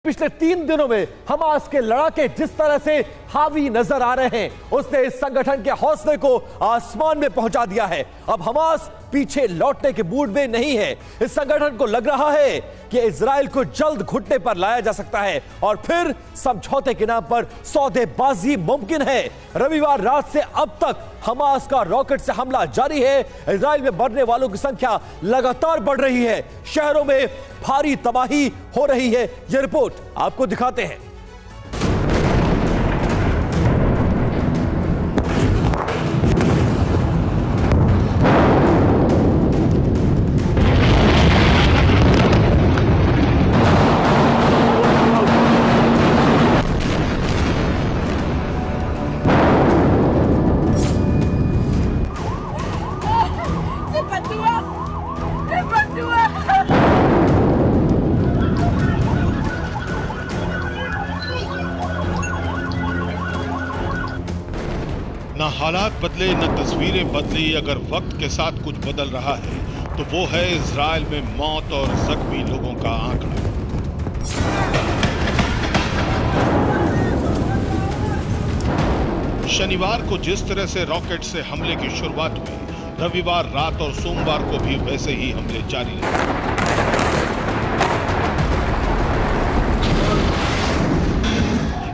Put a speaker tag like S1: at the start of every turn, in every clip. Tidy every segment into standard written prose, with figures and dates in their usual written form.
S1: पिछले 3 दिनों में हमास के लड़ाके जिस तरह से हावी नजर आ रहे हैं, उसने इस संगठन के हौसले को आसमान में पहुंचा दिया है। अब हमास पीछे लौटने के मूड में नहीं है। इस संगठन को लग रहा है कि इजराइल को जल्द घुटने पर लाया जा सकता है और फिर समझौते के नाम पर सौदेबाजी मुमकिन है। रविवार रात से अब तक हमास का रॉकेट से हमला जारी है। इजराइल में मरने वालों की संख्या लगातार बढ़ रही है। शहरों में भारी तबाही हो रही है। यह रिपोर्ट आपको दिखाते हैं।
S2: न हालात बदले न तस्वीरें बदली। अगर वक्त के साथ कुछ बदल रहा है तो वो है इजराइल में मौत और जख्मी लोगों का आंकड़ा। शनिवार को जिस तरह से रॉकेट से हमले की शुरुआत हुई, रविवार रात और सोमवार को भी वैसे ही हमले जारी रहे।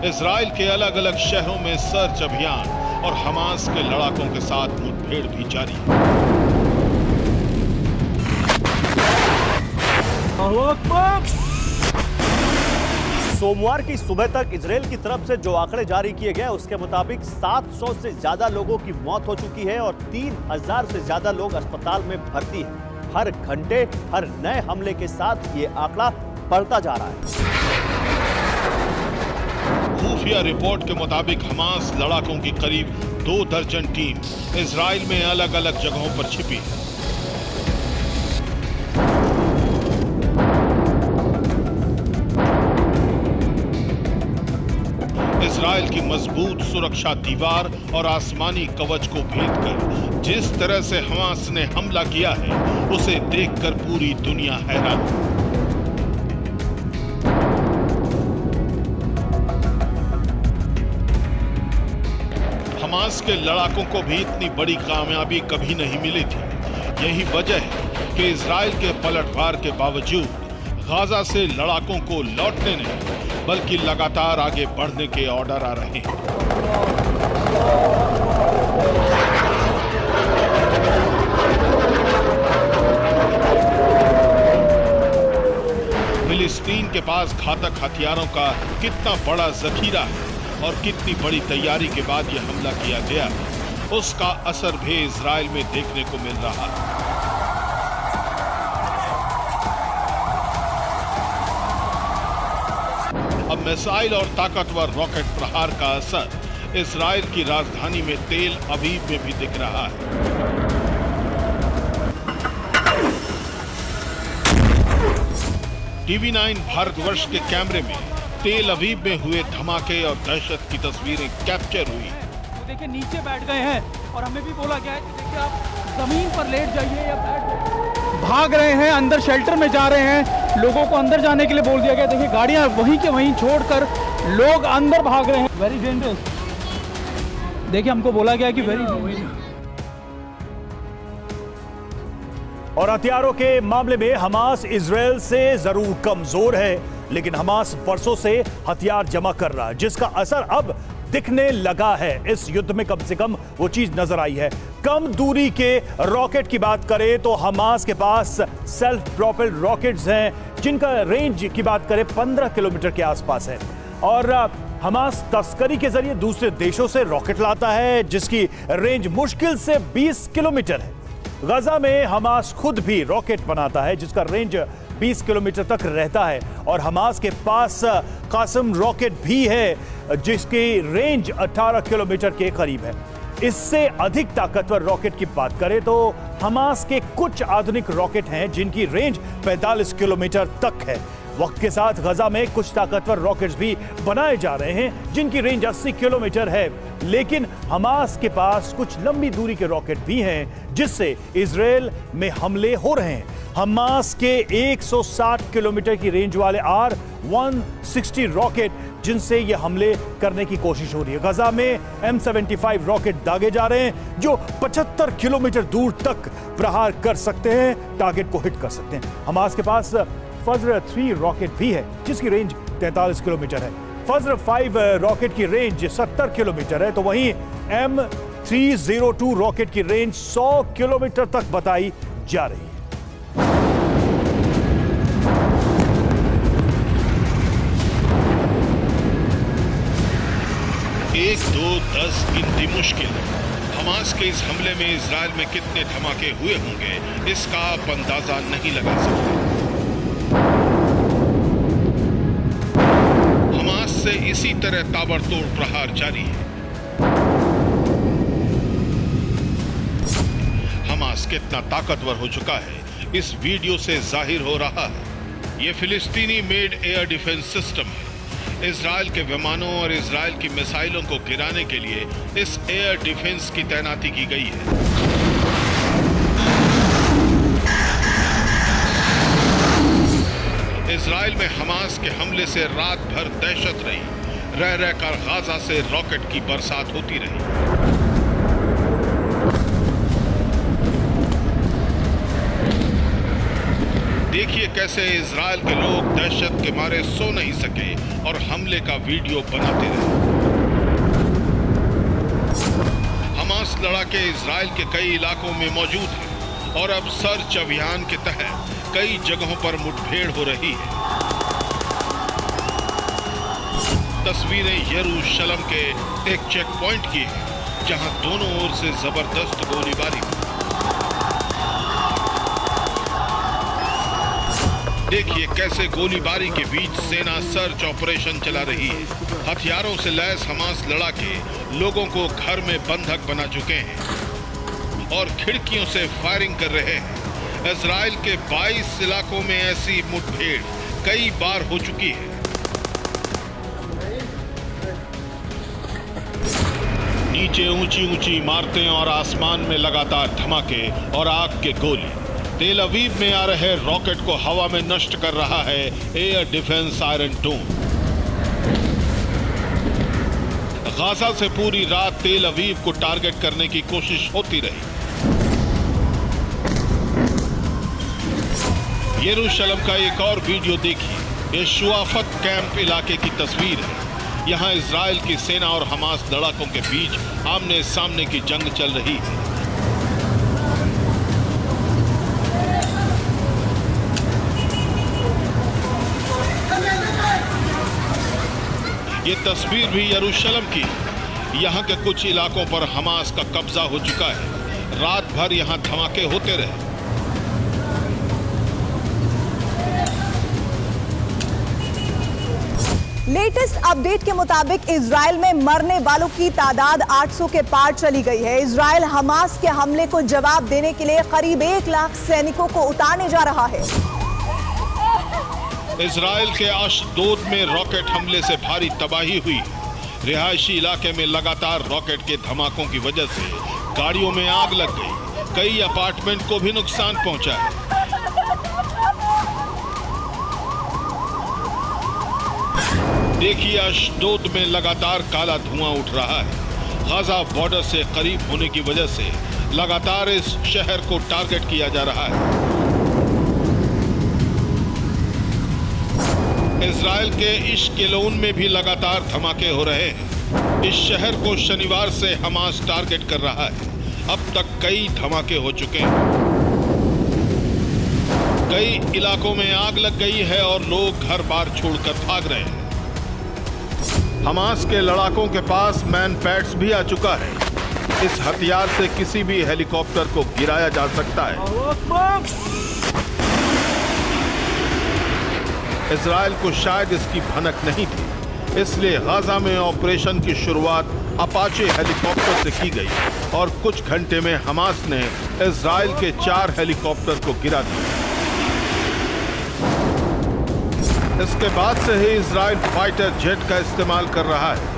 S2: इजराइल के अलग अलग शहरों में सर्च अभियान और हमास के लड़ाकों के साथ मुठभेड़ भी जारी है।
S3: सोमवार की सुबह तक इजराइल की तरफ से जो आंकड़े जारी किए गए उसके मुताबिक 700 से ज्यादा लोगों की मौत हो चुकी है और 3000 से ज्यादा लोग अस्पताल में भर्ती हैं। हर घंटे हर नए हमले के साथ ये आंकड़ा बढ़ता जा रहा है।
S2: खुफिया रिपोर्ट के मुताबिक हमास लड़ाकों की करीब 2 दर्जन टीम इजराइल में अलग अलग जगहों पर छिपी है। इजराइल की मजबूत सुरक्षा दीवार और आसमानी कवच को भेदकर जिस तरह से हमास ने हमला किया है, उसे देखकर पूरी दुनिया हैरान। हमास के लड़ाकों को भी इतनी बड़ी कामयाबी कभी नहीं मिली थी। यही वजह है कि इजराइल के पलटवार के बावजूद गाजा से लड़ाकों को लौटने नहीं बल्कि लगातार आगे बढ़ने के ऑर्डर आ रहे हैं। फिलिस्तीन के पास घातक हथियारों का कितना बड़ा जखीरा है और कितनी बड़ी तैयारी के बाद यह हमला किया गया, उसका असर भी इजराइल में देखने को मिल रहा है। अब मिसाइल और ताकतवर रॉकेट प्रहार का असर इजराइल की राजधानी में तेल अवीव में भी दिख रहा है। TV9 भारतवर्ष के कैमरे में तेल अवीव में हुए धमाके और दहशत की तस्वीरें कैप्चर हुई।
S4: देखिए नीचे बैठ गए हैं और हमें भी बोला गया है कि देखिए आप जमीन पर लेट जाइए या बैठ जाइए। भाग रहे हैं, अंदर शेल्टर में जा रहे हैं, लोगों को अंदर जाने के लिए बोल दिया गया। देखिए गाड़ियां वहीं के वहीं छोड़कर लोग अंदर भाग रहे हैं। Very dangerous. देखिए हमको बोला गया कि वेरी डेंजरस।
S3: और हथियारों के मामले में हमास इजराइल से जरूर कमजोर है, लेकिन हमास बरसों से हथियार जमा कर रहा है, जिसका असर अब दिखने लगा है। इस युद्ध में कम से कम वो चीज नजर आई है। कम दूरी के रॉकेट की बात करें तो हमास के पास सेल्फ प्रोपेल्ड रॉकेट्स हैं, जिनका रेंज की बात करें 15 किलोमीटर के आसपास है। और हमास तस्करी के जरिए दूसरे देशों से रॉकेट लाता है, जिसकी रेंज मुश्किल से 20 किलोमीटर है। गाजा में हमास खुद भी रॉकेट बनाता है, जिसका रेंज 20 किलोमीटर तक रहता है। और हमास के पास कासम रॉकेट भी है, जिसकी रेंज 18 किलोमीटर के करीब है। इससे अधिक ताकतवर रॉकेट की बात करें तो हमास के कुछ आधुनिक रॉकेट हैं, जिनकी रेंज 45 किलोमीटर तक है। वक्त के साथ गजा में कुछ ताकतवर रॉकेट्स भी बनाए जा रहे हैं जिनकी रेंज 80 किलोमीटर है, लेकिन हमास के पास कुछ लंबी दूरी के रॉकेट भी हैं जिससे इजराइल में हमले हो रहे हैं। हमास के 160 किलोमीटर की रेंज वाले R-160 रॉकेट जिनसे ये हमले करने की कोशिश हो रही है। गजा में M75 रॉकेट दागे जा रहे हैं जो 75 किलोमीटर दूर तक प्रहार कर सकते हैं, टारगेट को हिट कर सकते हैं। हमास के पास फज्र 3 रॉकेट भी है जिसकी रेंज 43 किलोमीटर है। फज्र 5 रॉकेट की रेंज 70 किलोमीटर है, तो वहीं M302 रॉकेट की रेंज 100 किलोमीटर तक बताई जा रही है।
S2: 1, 2, 10 गिनती मुश्किल। हमास के इस हमले में इजराइल में कितने धमाके हुए होंगे इसका आप अंदाजा नहीं लगा सकते। हमास से इसी तरह ताबड़तोड़ प्रहार जारी है। हमास कितना ताकतवर हो चुका है इस वीडियो से जाहिर हो रहा है। यह फिलिस्तीनी मेड एयर डिफेंस सिस्टम है। इजराइल के विमानों और इजराइल की मिसाइलों को गिराने के लिए इस एयर डिफेंस की तैनाती की गई है। इजराइल में हमास के हमले से रात भर दहशत रही। रह रहकर गाजा से रॉकेट की बरसात होती रही। देखिए कैसे इजराइल के लोग दहशत के मारे सो नहीं सके और हमले का वीडियो बनाते रहे। हमास लड़ाके इजराइल के कई इलाकों में मौजूद हैं और अब सर्च अभियान के तहत कई जगहों पर मुठभेड़ हो रही है। तस्वीरें यरूशलेम के एक चेक पॉइंट की है जहां दोनों ओर से जबरदस्त गोलीबारी। देखिए कैसे गोलीबारी के बीच सेना सर्च ऑपरेशन चला रही है। हथियारों से लैस हमास लड़ाके लोगों को घर में बंधक बना चुके हैं और खिड़कियों से फायरिंग कर रहे हैं। इजराइल के 22 इलाकों में ऐसी मुठभेड़ कई बार हो चुकी है। नीचे ऊंची ऊंची इमारतें और आसमान में लगातार धमाके और आग के गोले। तेल अवीव में आ रहे रॉकेट को हवा में नष्ट कर रहा है एयर डिफेंस आयरन डोम। गाजा से पूरी रात तेल अवीव को टारगेट करने की कोशिश होती रही। यरूशलेम का एक और वीडियो देखिए। ये शुआफत कैंप इलाके की तस्वीर है। यहां इजराइल की सेना और हमास लड़ाकों के बीच आमने सामने की जंग चल रही है। ये तस्वीर भी यरूशलेम की। यहाँ के कुछ इलाकों पर हमास का कब्जा हो चुका है। रात भर यहाँ धमाके होते रहे।
S5: लेटेस्ट अपडेट के मुताबिक इजराइल में मरने वालों की तादाद 800 के पार चली गई है। इजराइल हमास के हमले को जवाब देने के लिए करीब 1 लाख सैनिकों को उतारने जा रहा है।
S2: इजराइल के अशदोद में रॉकेट हमले से भारी तबाही हुई। रिहायशी इलाके में लगातार रॉकेट के धमाकों की वजह से गाड़ियों में आग लग गई। कई अपार्टमेंट को भी नुकसान पहुंचा है। देखिए अशदोद में लगातार काला धुआं उठ रहा है। गाजा बॉर्डर से करीब होने की वजह से लगातार इस शहर को टारगेट किया जा रहा है। इजराइल के इश्केलोन में भी लगातार धमाके हो रहे हैं। इस शहर को शनिवार से हमास टारगेट कर रहा है। अब तक कई धमाके हो चुके हैं। कई इलाकों में आग लग गई है और लोग घर बार छोड़कर भाग रहे हैं। हमास के लड़ाकों के पास मैन पैड्स भी आ चुका है। इस हथियार से किसी भी हेलीकॉप्टर को गिराया जा सकता है। इजराइल को शायद इसकी भनक नहीं थी, इसलिए गाजा में ऑपरेशन की शुरुआत अपाचे हेलीकॉप्टर से की गई और कुछ घंटे में हमास ने इजराइल के 4 हेलीकॉप्टर को गिरा दिया। इसके बाद से ही इजराइल फाइटर जेट का इस्तेमाल कर रहा है।